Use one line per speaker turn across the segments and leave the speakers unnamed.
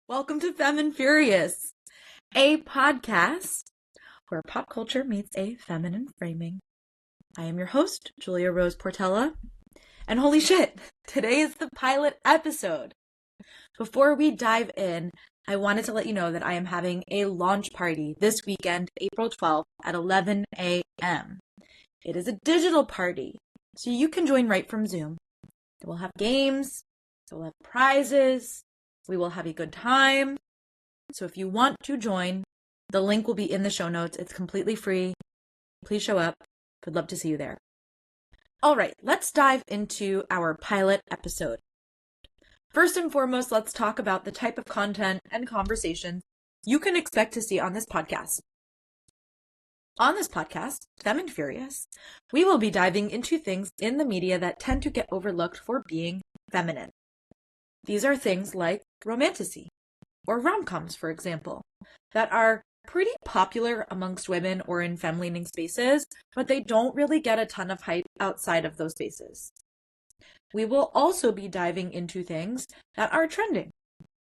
Welcome to Femme Furious, a podcast where pop culture meets a feminine framing. I am your host, Julia Portela, and holy shit, today is the pilot episode. Before we dive in, I wanted to let you know that I am having a launch party this weekend, April 12th at 11 a.m. It is a digital party, so you can join right from Zoom. We'll have games, we'll have prizes, we will have a good time. So if you want to join, the link will be in the show notes. It's completely free. Please show up. Would love to see you there. All right, let's dive into our pilot episode. First and foremost, let's talk about the type of content and conversations you can expect to see on this podcast. On this podcast, Femme Furious, we will be diving into things in the media that tend to get overlooked for being feminine. These are things like romantasy, or rom-coms, for example, that are pretty popular amongst women or in femme-leaning spaces, but they don't really get a ton of hype outside of those spaces. We will also be diving into things that are trending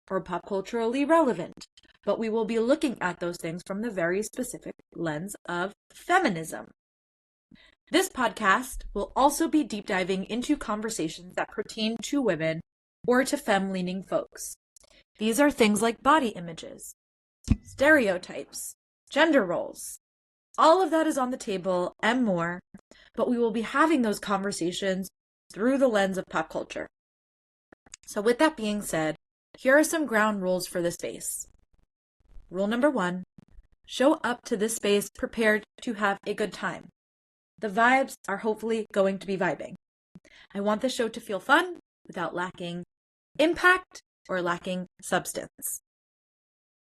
or pop culturally relevant, but we will be looking at those things from the very specific lens of feminism. This podcast will also be deep diving into conversations that pertain to women or to femme-leaning folks. These are things like body images, stereotypes, gender roles. All of that is on the table and more, but we will be having those conversations through the lens of pop culture. So with that being said, here are some ground rules for this space. Rule number 1, show up to this space prepared to have a good time. The vibes are hopefully going to be vibing. I want the show to feel fun without lacking impact or lacking substance.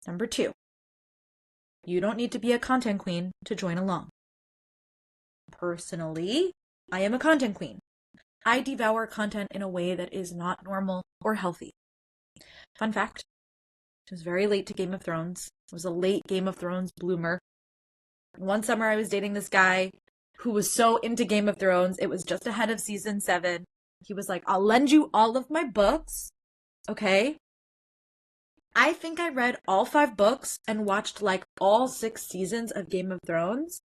Number 2, you don't need to be a content queen to join along. Personally, I am a content queen. I devour content in a way that is not normal or healthy. Fun fact, I was very late to Game of Thrones. I was a late Game of Thrones bloomer. One summer I was dating this guy who was so into Game of Thrones. It was just ahead of season 7. He was like, I'll lend you all of my books. Okay. I think I read all 5 books and watched like all 6 seasons of Game of Thrones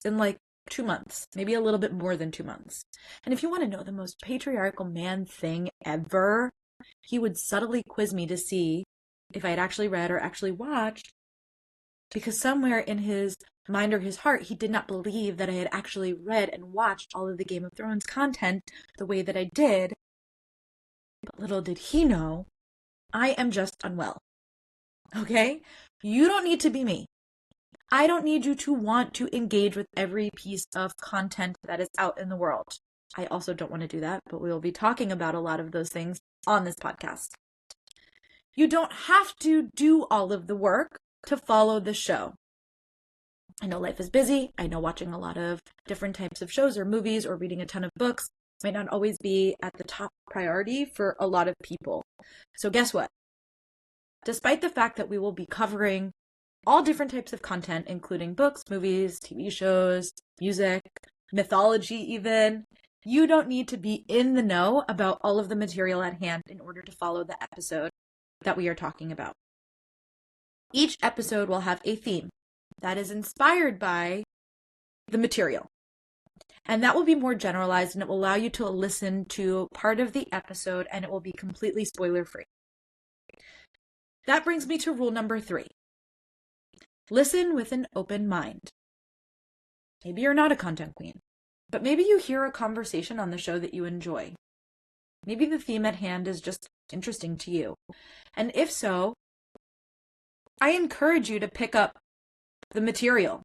in like 2 months, maybe a little bit more than 2 months. And if you want to know the most patriarchal man thing ever, he would subtly quiz me to see if I had actually read or actually watched, because somewhere in his mind or his heart, he did not believe that I had actually read and watched all of the Game of Thrones content the way that I did. But little did he know, I am just unwell. Okay? You don't need to be me. I don't need you to want to engage with every piece of content that is out in the world. I also don't want to do that, but we will be talking about a lot of those things on this podcast. You don't have to do all of the work to follow the show. I know life is busy. I know watching a lot of different types of shows or movies or reading a ton of books might not always be at the top priority for a lot of people. So guess what? Despite the fact that we will be covering all different types of content, including books, movies, TV shows, music, mythology even, you don't need to be in the know about all of the material at hand in order to follow the episode that we are talking about. Each episode will have a theme that is inspired by the material. And that will be more generalized, and it will allow you to listen to part of the episode, and it will be completely spoiler-free. That brings me to rule number 3. Listen with an open mind. Maybe you're not a content queen, but maybe you hear a conversation on the show that you enjoy. Maybe the theme at hand is just interesting to you. And if so, I encourage you to pick up the material.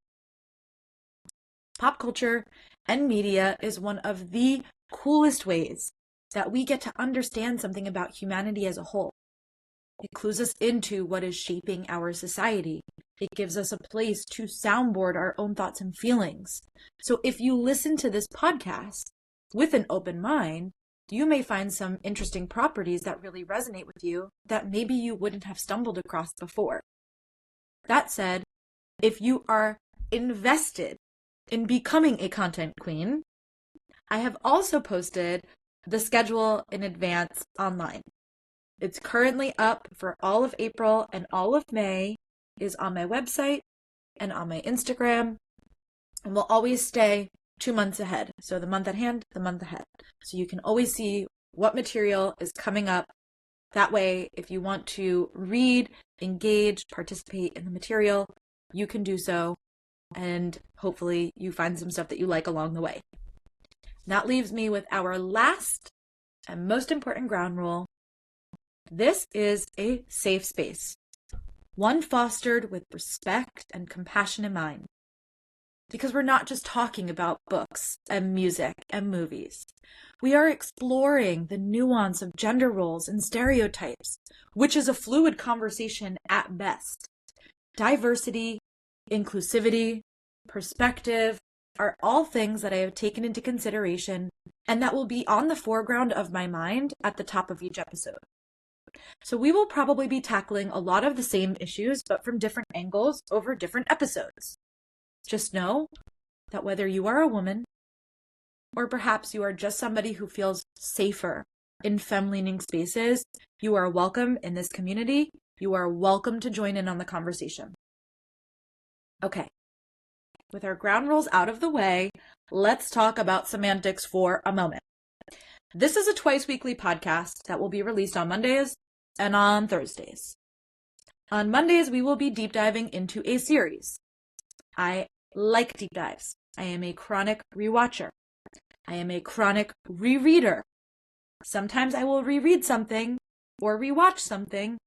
Pop culture and media is one of the coolest ways that we get to understand something about humanity as a whole. It clues us into what is shaping our society. It gives us a place to soundboard our own thoughts and feelings. So if you listen to this podcast with an open mind, you may find some interesting properties that really resonate with you that maybe you wouldn't have stumbled across before. That said, if you are invested in becoming a content queen, I have also posted the schedule in advance online. It's currently up for all of April, and all of May is on my website and on my Instagram, and will always stay 2 months ahead. So the month at hand, the month ahead. So you can always see what material is coming up. That way, if you want to read, engage, participate in the material, you can do so. And hopefully you find some stuff that you like along the way. That leaves me with our last and most important ground rule. This is a safe space, one fostered with respect and compassion in mind. Because we're not just talking about books and music and movies. We are exploring the nuance of gender roles and stereotypes, which is a fluid conversation at best. Diversity, inclusivity, perspective are all things that I have taken into consideration and that will be on the foreground of my mind at the top of each episode. So we will probably be tackling a lot of the same issues, but from different angles over different episodes. Just know that whether you are a woman, or perhaps you are just somebody who feels safer in femme-leaning spaces, you are welcome in this community. You are welcome to join in on the conversation. Okay, with our ground rules out of the way, let's talk about semantics for a moment. This is a twice-weekly podcast that will be released on Mondays and on Thursdays. On Mondays, we will be deep diving into a series. I like deep dives. I am a chronic rewatcher. I am a chronic rereader. Sometimes I will reread something or rewatch something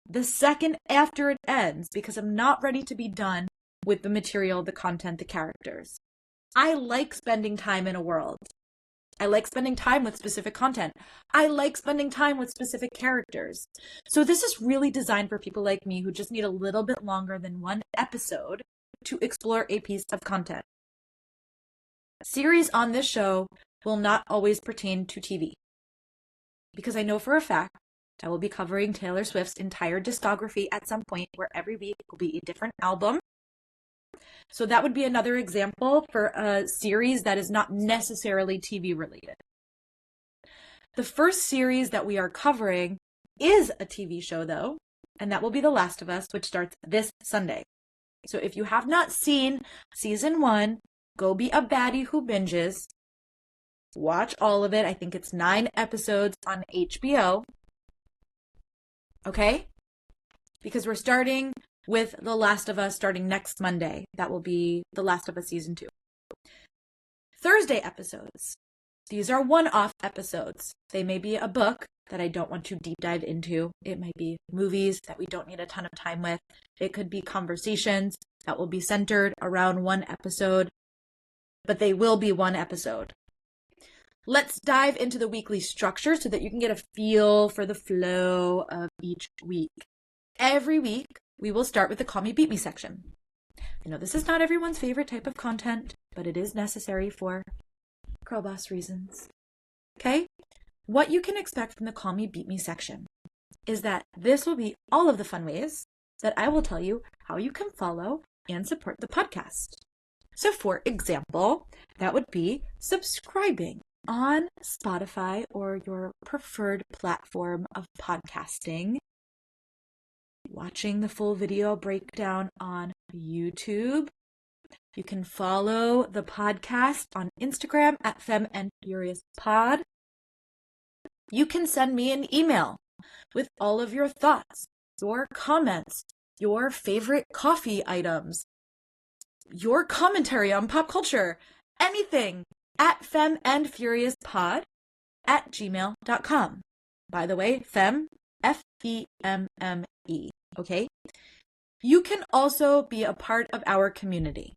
the second after it ends because I'm not ready to be done with the material, the content, the characters. I like spending time in a world. I like spending time with specific content. I like spending time with specific characters. So this is really designed for people like me who just need a little bit longer than one episode to explore a piece of content. Series on this show will not always pertain to TV. Because I know for a fact I will be covering Taylor Swift's entire discography at some point where every week will be a different album. So that would be another example for a series that is not necessarily TV related. The first series that we are covering is a TV show though, and that will be The Last of Us, which starts this Sunday. So if you have not seen season 1, go be a baddie who binges. Watch all of it. I think it's 9 episodes on HBO. Okay? Because we're starting with The Last of Us starting next Monday. That will be The Last of Us season 2. Thursday episodes. These are one-off episodes. They may be a book that I don't want to deep dive into. It might be movies that we don't need a ton of time with. It could be conversations that will be centered around one episode, but they will be one episode. Let's dive into the weekly structure so that you can get a feel for the flow of each week. Every week, we will start with the Call Me Beat Me section. I know this is not everyone's favorite type of content, but it is necessary for girl boss reasons. Okay? What you can expect from the Call Me Beat Me section is that this will be all of the fun ways that I will tell you how you can follow and support the podcast. So for example, that would be subscribing on Spotify or your preferred platform of podcasting, watching the full video breakdown on YouTube. You can follow the podcast on Instagram at Femme Furious Pod. You can send me an email with all of your thoughts, your comments, your favorite coffee items, your commentary on pop culture, anything at femmeandfuriouspod@gmail.com. By the way, Femme, Femme, okay? You can also be a part of our community.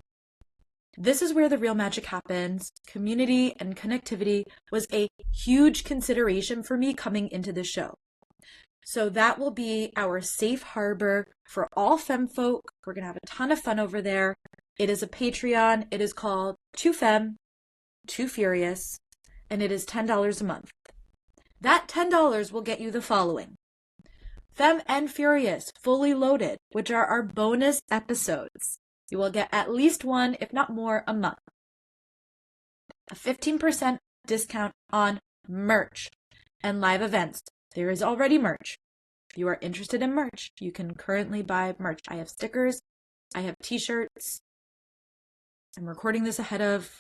This is where the real magic happens. Community and connectivity was a huge consideration for me coming into this show. So that will be our safe harbor for all femme folk. We're going to have a ton of fun over there. It is a Patreon. It is called Too Femme, Too Furious, and it is $10 a month. That $10 will get you the following. Femme and Furious, fully loaded, which are our bonus episodes. You will get at least one, if not more, a month. A 15% discount on merch and live events. there is already merch. If you are interested in merch, you can currently buy merch. I have stickers. I have t-shirts. I'm recording this ahead of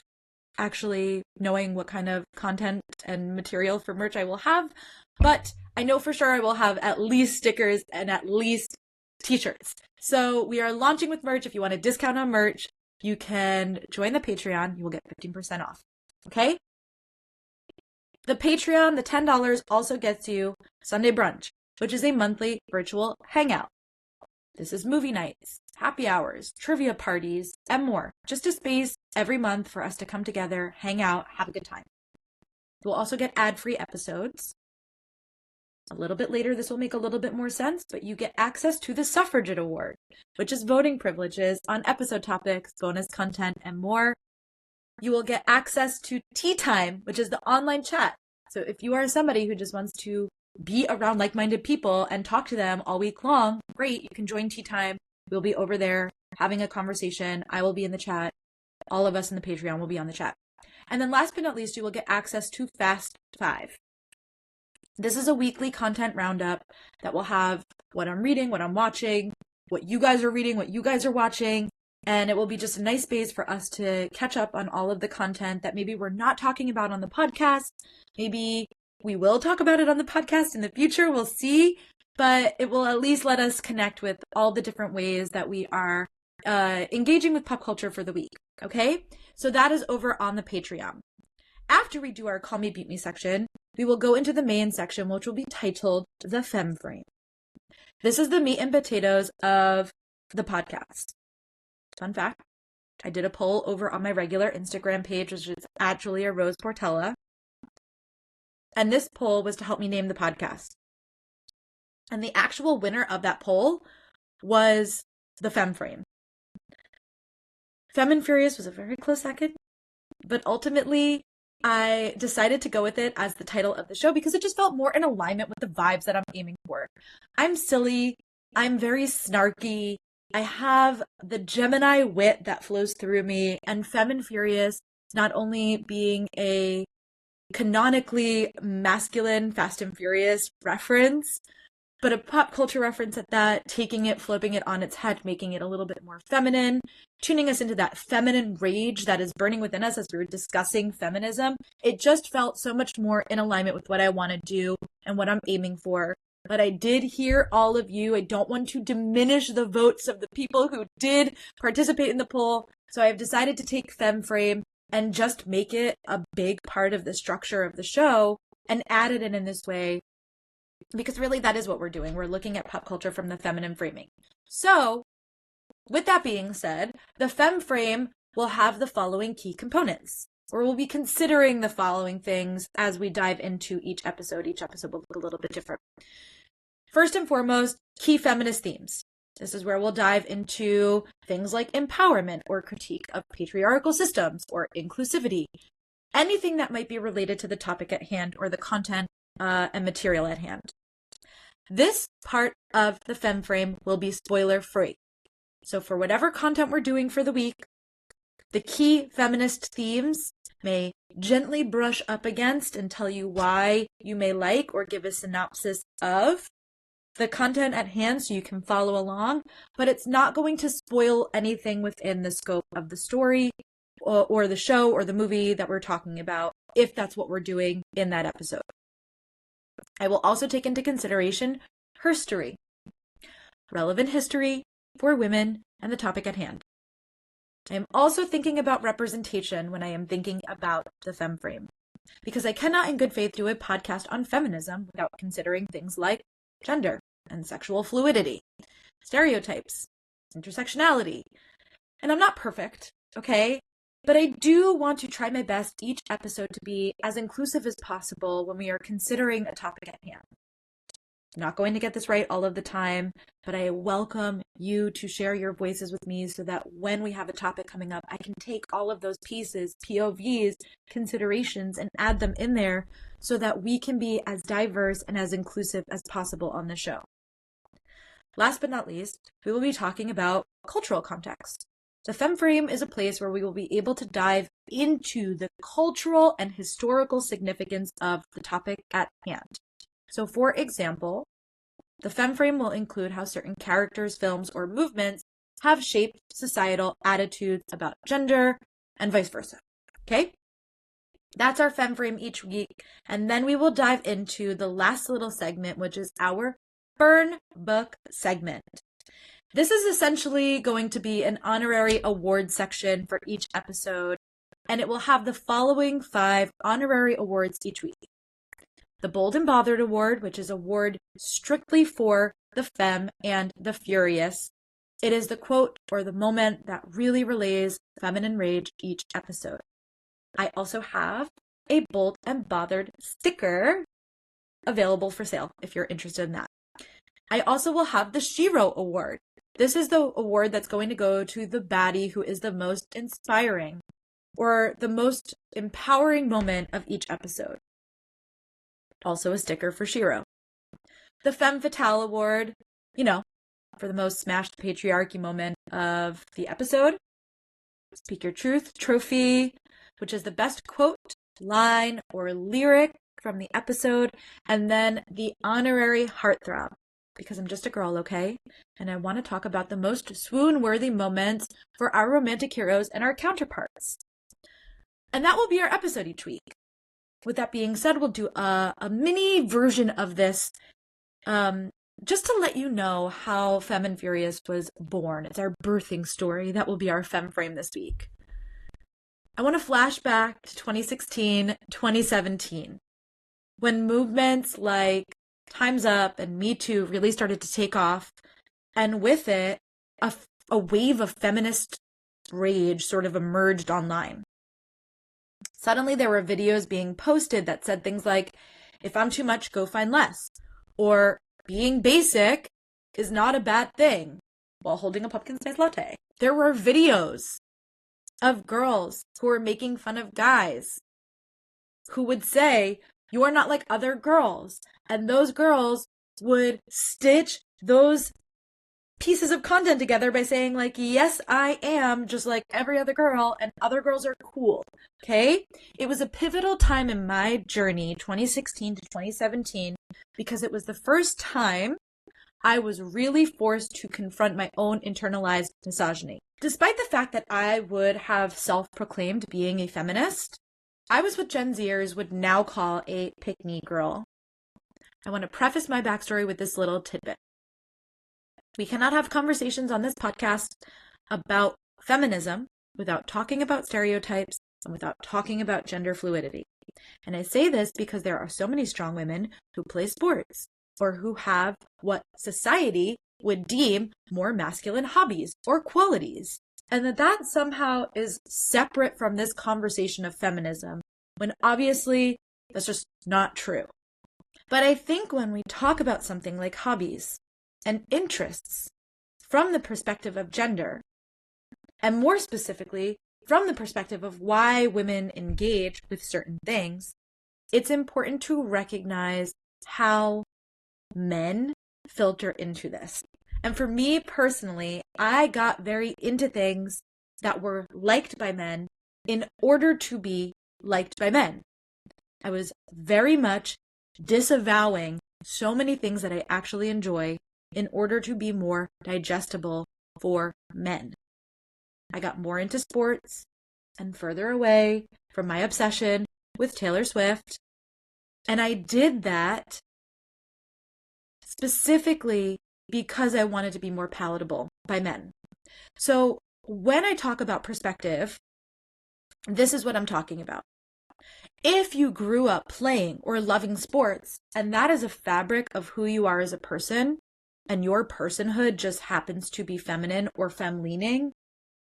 actually knowing what kind of content and material for merch I will have, but I know for sure I will have at least stickers and at least t-shirts. So we are launching with merch. If you want a discount on merch, you can join the Patreon. You will get 15% off. Okay? The Patreon, the $10 also gets you Sunday Brunch, which is a monthly virtual hangout. This is movie nights, happy hours, trivia parties, and more. Just a space every month for us to come together, hang out, have a good time. We'll also get ad-free episodes. A little bit later, this will make a little bit more sense, but you get access to the Suffragette Award, which is voting privileges on episode topics, bonus content, and more. You will get access to Tea Time, which is the online chat. So if you are somebody who just wants to be around like-minded people and talk to them all week long, great, you can join Tea Time. We'll be over there having a conversation. I will be in the chat. All of us in the Patreon will be on the chat. And then last but not least, you will get access to Fast 5. This is a weekly content roundup that will have what I'm reading, what I'm watching, what you guys are reading, what you guys are watching. And it will be just a nice space for us to catch up on all of the content that maybe we're not talking about on the podcast. Maybe we will talk about it on the podcast in the future. We'll see. But it will at least let us connect with all the different ways that we are engaging with pop culture for the week. Okay? So that is over on the Patreon. After we do our Call Me Beat Me section, we will go into the main section, which will be titled The Femme Frame. This is the meat and potatoes of the podcast. Fun fact, I did a poll over on my regular Instagram page, which is at Julia Portela. And this poll was to help me name the podcast. And the actual winner of that poll was The Femme Frame. Femme Furious was a very close second, but ultimately I decided to go with it as the title of the show because it just felt more in alignment with the vibes that I'm aiming for. I'm silly. I'm very snarky. I have the Gemini wit that flows through me, and Femme Furious, not only being a canonically masculine Fast and Furious reference, but a pop culture reference at that, taking it, flipping it on its head, making it a little bit more feminine, tuning us into that feminine rage that is burning within us as we were discussing feminism. It just felt so much more in alignment with what I want to do and what I'm aiming for. But I did hear all of you. I don't want to diminish the votes of the people who did participate in the poll. So I've decided to take Femme Frame and just make it a big part of the structure of the show and add it in this way. Because really that is what we're doing. We're looking at pop culture from the feminine framing. So with that being said, the Femme Frame will have the following key components, or we'll be considering the following things as we dive into each episode. Each episode will look a little bit different. First and foremost, key feminist themes. This is where we'll dive into things like empowerment or critique of patriarchal systems or inclusivity. Anything that might be related to the topic at hand or the content and material at hand. This part of the Femme Frame will be spoiler free. So for whatever content we're doing for the week, the key feminist themes may gently brush up against and tell you why you may like or give a synopsis of the content at hand so you can follow along, but it's not going to spoil anything within the scope of the story or the show or the movie that we're talking about, if that's what we're doing in that episode. I will also take into consideration herstory, relevant history for women and the topic at hand. I am also thinking about representation when I am thinking about the Femme Frame, because I cannot in good faith do a podcast on feminism without considering things like gender and sexual fluidity, stereotypes, intersectionality. And I'm not perfect, okay? But I do want to try my best each episode to be as inclusive as possible when we are considering a topic at hand. I'm not going to get this right all of the time, but I welcome you to share your voices with me so that when we have a topic coming up, I can take all of those pieces, POVs, considerations, and add them in there so that we can be as diverse and as inclusive as possible on the show. Last but not least, we will be talking about cultural context. The Femme Frame is a place where we will be able to dive into the cultural and historical significance of the topic at hand. So for example, the femme frame will include how certain characters, films, or movements have shaped societal attitudes about gender and vice versa. Okay? That's our femme frame each week. And then we will dive into the last little segment, which is our burn book segment. This is essentially going to be an honorary award section for each episode, and it will have the following 5 honorary awards each week. The Bold and Bothered Award, which is an award strictly for the femme and the furious. It is the quote or the moment that really relays feminine rage each episode. I also have a Bold and Bothered sticker available for sale if you're interested in that. I also will have the Shiro Award. This is the award that's going to go to the baddie who is the most inspiring or the most empowering moment of each episode. Also a sticker for Shiro. The Femme Fatale Award, for the most smashed patriarchy moment of the episode. Speak Your Truth trophy, which is the best quote, line, or lyric from the episode. And then the honorary Heartthrob, because I'm just a girl, okay? And I want to talk about the most swoon-worthy moments for our romantic heroes and our counterparts. And that will be our episode each week. With that being said, we'll do a mini version of this just to let you know how Femme Furious was born. It's our birthing story. That will be our femme frame this week. I want to flash back to 2016, 2017, when movements like Time's Up and Me Too really started to take off, and with it, a wave of feminist rage sort of emerged online. Suddenly there were videos being posted that said things like, if I'm too much, go find less. Or being basic is not a bad thing, while holding a pumpkin spice latte. There were videos of girls who were making fun of guys who would say, you are not like other girls. And those girls would stitch those pieces of content together by saying like, yes, I am just like every other girl and other girls are cool. Okay? It was a pivotal time in my journey, 2016 to 2017, because it was the first time I was really forced to confront my own internalized misogyny. Despite the fact that I would have self-proclaimed being a feminist, I was what Gen Zers would now call a pick-me girl. I want to preface my backstory with this little tidbit. We cannot have conversations on this podcast about feminism without talking about stereotypes and without talking about gender fluidity. And I say this because there are so many strong women who play sports or who have what society would deem more masculine hobbies or qualities. And that somehow is separate from this conversation of feminism, when obviously that's just not true. But I think when we talk about something like hobbies and interests from the perspective of gender, and more specifically, from the perspective of why women engage with certain things, it's important to recognize how men filter into this. And for me personally, I got very into things that were liked by men in order to be liked by men. I was very much disavowing so many things that I actually enjoy in order to be more digestible for men. I got more into sports and further away from my obsession with Taylor Swift. And I did that specifically because I wanted to be more palatable by men. So when I talk about perspective, this is what I'm talking about. If you grew up playing or loving sports, and that is a fabric of who you are as a person, and your personhood just happens to be feminine or femme-leaning,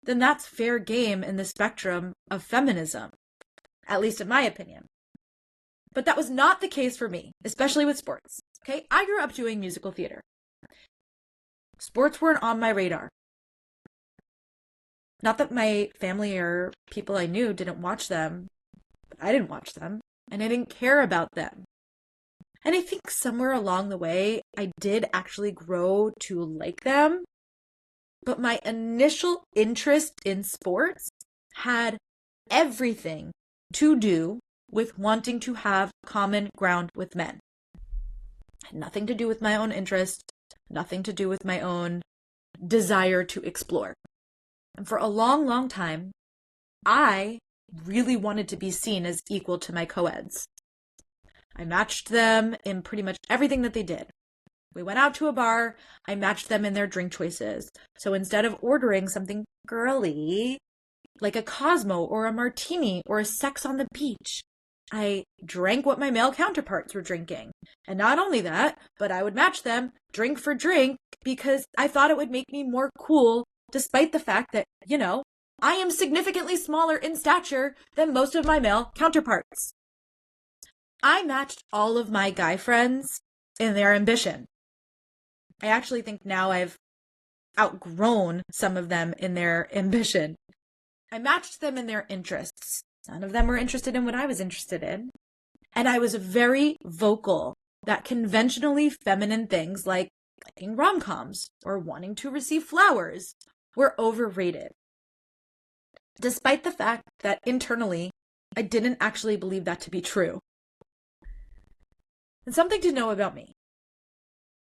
then that's fair game in the spectrum of feminism, at least in my opinion. But that was not the case for me, especially with sports. Okay, I grew up doing musical theater. Sports weren't on my radar. Not that my family or people I knew didn't watch them, but I didn't watch them, and I didn't care about them. And I think somewhere along the way, I did actually grow to like them. But my initial interest in sports had everything to do with wanting to have common ground with men. Had nothing to do with my own interest, nothing to do with my own desire to explore. And for a long, long time, I really wanted to be seen as equal to my co-eds. I matched them in pretty much everything that they did. We went out to a bar, I matched them in their drink choices. So instead of ordering something girly, like a Cosmo or a martini or a sex on the beach, I drank what my male counterparts were drinking. And not only that, but I would match them drink for drink because I thought it would make me more cool, despite the fact that, I am significantly smaller in stature than most of my male counterparts. I matched all of my guy friends in their ambition. I actually think now I've outgrown some of them in their ambition. I matched them in their interests. None of them were interested in what I was interested in. And I was very vocal that conventionally feminine things like liking rom-coms or wanting to receive flowers were overrated. Despite the fact that internally, I didn't actually believe that to be true. And something to know about me.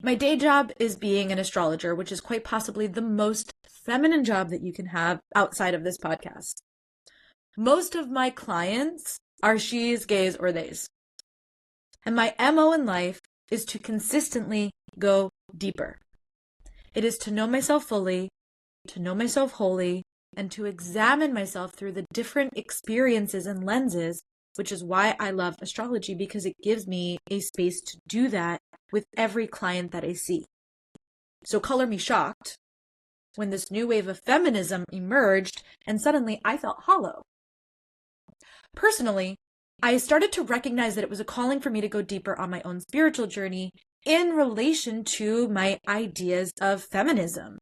My day job is being an astrologer, which is quite possibly the most feminine job that you can have outside of this podcast. Most of my clients are she's, gays, or theys. And my MO in life is to consistently go deeper. It is to know myself fully, to know myself wholly, and to examine myself through the different experiences and lenses, which is why I love astrology, because it gives me a space to do that with every client that I see. So color me shocked when this new wave of feminism emerged and suddenly I felt hollow. Personally, I started to recognize that it was a calling for me to go deeper on my own spiritual journey in relation to my ideas of feminism,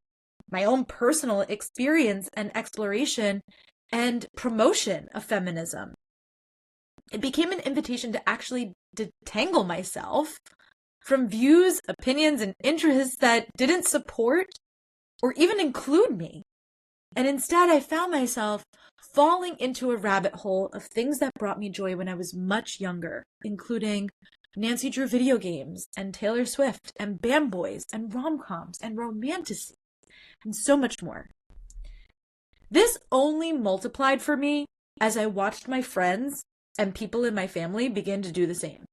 my own personal experience and exploration and promotion of feminism. It became an invitation to actually detangle myself from views, opinions, and interests that didn't support or even include me. And instead, I found myself falling into a rabbit hole of things that brought me joy when I was much younger, including Nancy Drew video games and Taylor Swift and band boys and rom-coms and romanticy and so much more. This only multiplied for me as I watched my friends and people in my family begin to do the same.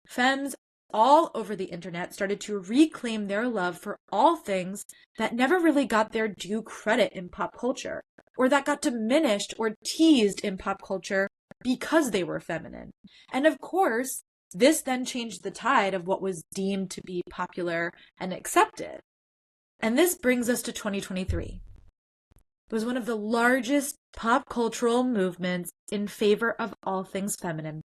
Femmes all over the internet started to reclaim their love for all things that never really got their due credit in pop culture, or that got diminished or teased in pop culture because they were feminine. And of course, this then changed the tide of what was deemed to be popular and accepted. And this brings us to 2023. It was one of the largest pop cultural movements in favor of all things feminine.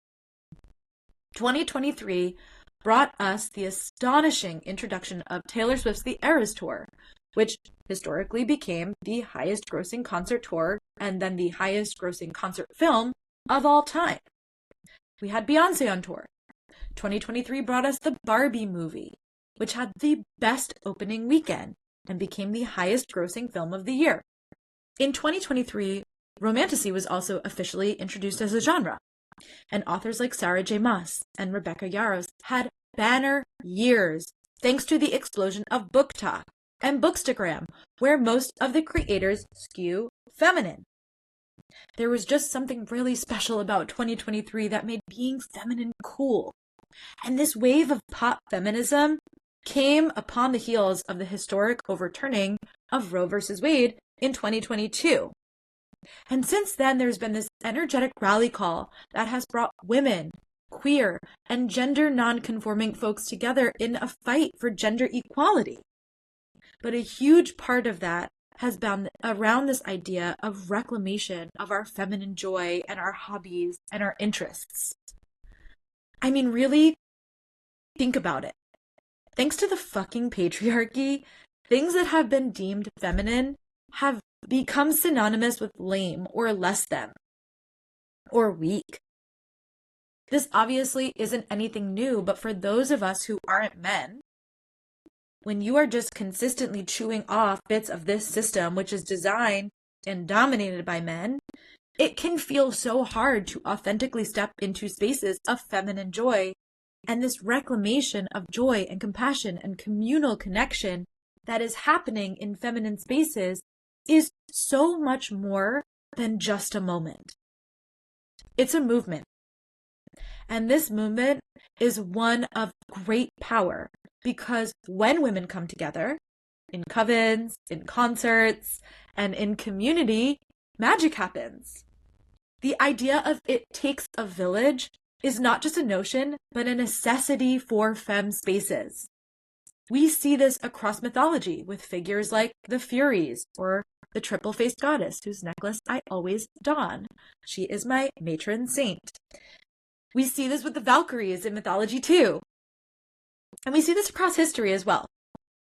2023 brought us the astonishing introduction of Taylor Swift's The Eras Tour, which historically became the highest grossing concert tour and then the highest grossing concert film of all time. We had Beyonce on tour. 2023 brought us the Barbie movie, which had the best opening weekend and became the highest grossing film of the year. In 2023, romanticy was also officially introduced as a genre, and authors like Sarah J. Maas and Rebecca Yarros had banner years thanks to the explosion of BookTok and Bookstagram, where most of the creators skew feminine. There was just something really special about 2023 that made being feminine cool. And this wave of pop feminism came upon the heels of the historic overturning of Roe v. Wade in 2022. And since then, there's been this energetic rally call that has brought women, queer, and gender non-conforming folks together in a fight for gender equality. But a huge part of that has been around this idea of reclamation of our feminine joy and our hobbies and our interests. I mean, really, think about it. Thanks to the fucking patriarchy, things that have been deemed feminine have become synonymous with lame or less than or weak. This obviously isn't anything new, but for those of us who aren't men, when you are just consistently chewing off bits of this system, which is designed and dominated by men, it can feel so hard to authentically step into spaces of feminine joy and this reclamation of joy and compassion and communal connection that is happening in feminine spaces is so much more than just a moment. It's a movement. And this movement is one of great power because when women come together in covens, in concerts, and in community, magic happens. The idea of it takes a village is not just a notion, but a necessity for femme spaces. We see this across mythology with figures like the Furies or the triple-faced goddess whose necklace I always don. She is my matron saint. We see this with the Valkyries in mythology too. And we see this across history as well,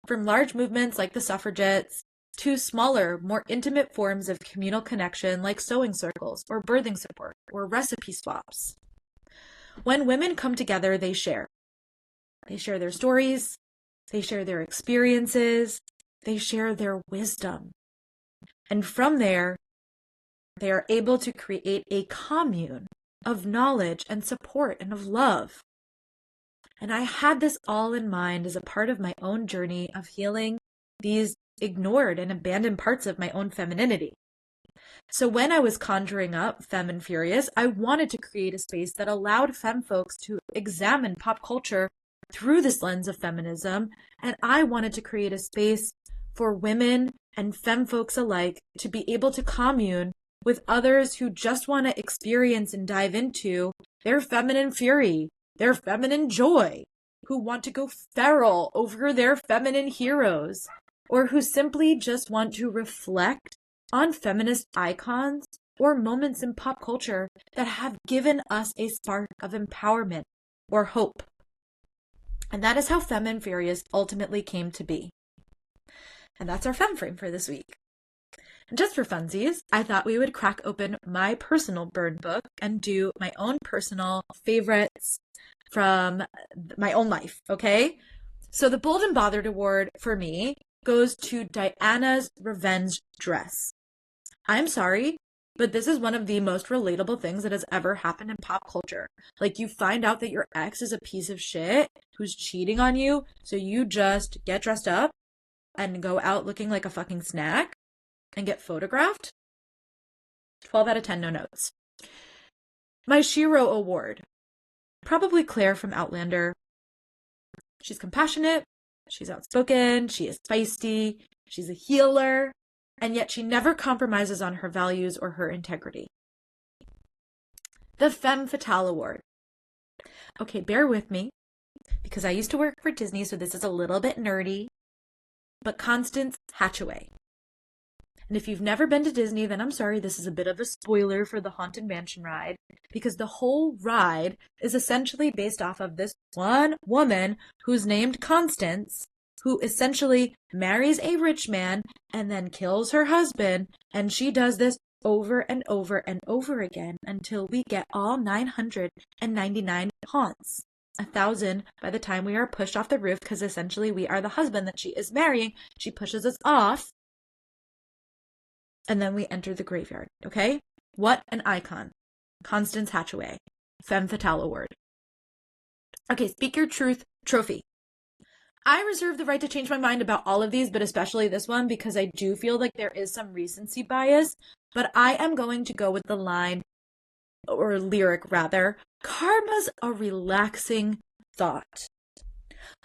from large movements like the suffragettes to smaller, more intimate forms of communal connection like sewing circles or birthing support or recipe swaps. When women come together, they share. They share their stories, they share their experiences, they share their wisdom. And from there, they are able to create a commune of knowledge and support and of love. And I had this all in mind as a part of my own journey of healing these ignored and abandoned parts of my own femininity. So when I was conjuring up Femme Furious, I wanted to create a space that allowed femme folks to examine pop culture through this lens of feminism, and I wanted to create a space for women and femme folks alike to be able to commune with others who just want to experience and dive into their feminine fury, their feminine joy, who want to go feral over their feminine heroes, or who simply just want to reflect on feminist icons or moments in pop culture that have given us a spark of empowerment or hope. And that is how Femme Furious ultimately came to be. And that's our femme frame for this week. And just for funsies, I thought we would crack open my personal burn book and do my own personal favorites from my own life, okay? So the Bold and Bothered Award for me goes to Diana's revenge dress. I'm sorry, but this is one of the most relatable things that has ever happened in pop culture. Like, you find out that your ex is a piece of shit who's cheating on you, so you just get dressed up and go out looking like a fucking snack and get photographed. 12 out of 10, no notes. My Shiro Award. Probably Claire from Outlander. She's compassionate, she's outspoken, she is feisty, she's a healer, and yet she never compromises on her values or her integrity. The Femme Fatale Award. Okay, bear with me, because I used to work for Disney, so this is a little bit nerdy, but Constance Hatchaway. And if you've never been to Disney, then I'm sorry, this is a bit of a spoiler for the Haunted Mansion ride, because the whole ride is essentially based off of this one woman who's named Constance, who essentially marries a rich man and then kills her husband, and she does this over and over and over again until we get all 999 haunts. 1,000 by the time we are pushed off the roof, because essentially we are the husband that she is marrying. She pushes us off, and then we enter the graveyard, okay? What an icon. Constance Hatchaway, Femme Fatale Award. Okay, Speak Your Truth trophy. I reserve the right to change my mind about all of these, but especially this one, because I do feel like there is some recency bias, but I am going to go with the line, or lyric rather, karma's a relaxing thought.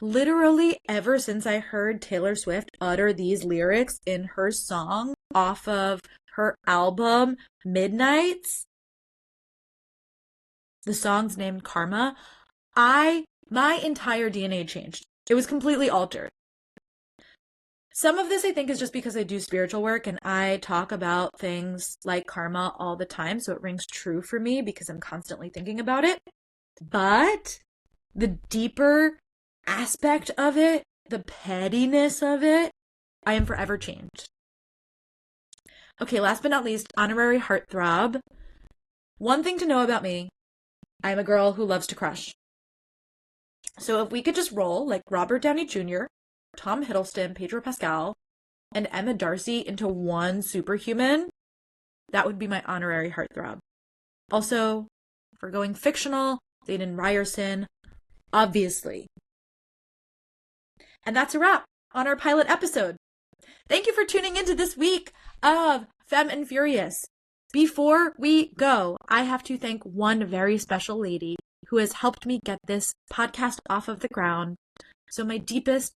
Literally, ever since I heard Taylor Swift utter these lyrics in her song off of her album Midnights, the song's named Karma, my entire DNA changed. It was completely altered. Some of this I think is just because I do spiritual work and I talk about things like karma all the time, so it rings true for me because I'm constantly thinking about it. But the deeper aspect of it, the pettiness of it, I am forever changed. Okay, last but not least, honorary heartthrob. One thing to know about me, I'm a girl who loves to crush. So if we could just roll like Robert Downey Jr., Tom Hiddleston, Pedro Pascal, and Emma Darcy into one superhuman, that would be my honorary heartthrob. Also, if we're going fictional, Zayden Ryerson, obviously. And that's a wrap on our pilot episode. Thank you for tuning into this week of Femme Furious. Before we go, I have to thank one very special lady who has helped me get this podcast off of the ground. So my deepest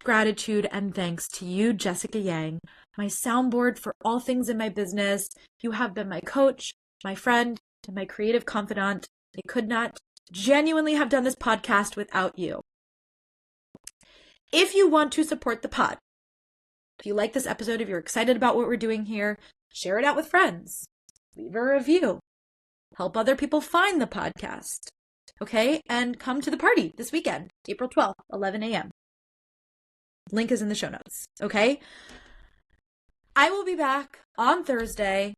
gratitude and thanks to you, Jessica Yang, my soundboard for all things in my business. You have been my coach, my friend, and my creative confidant. I could not genuinely have done this podcast without you. If you want to support the pod, if you like this episode, if you're excited about what we're doing here, share it out with friends, leave a review, help other people find the podcast, okay? And come to the party this weekend, April 12th, 11 a.m. Link is in the show notes, okay? I will be back on Thursday.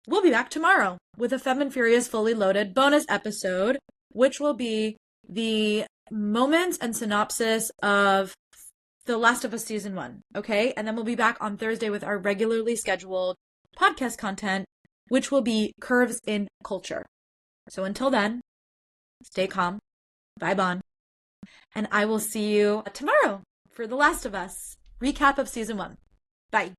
We'll be back tomorrow with a Femme Furious fully loaded bonus episode, which will be the moments and synopsis of The Last of Us Season 1, okay? And then we'll be back on Thursday with our regularly scheduled podcast content, which will be Curves in Culture. So until then, stay calm, vibe on, and I will see you tomorrow for The Last of Us recap of Season 1. Bye.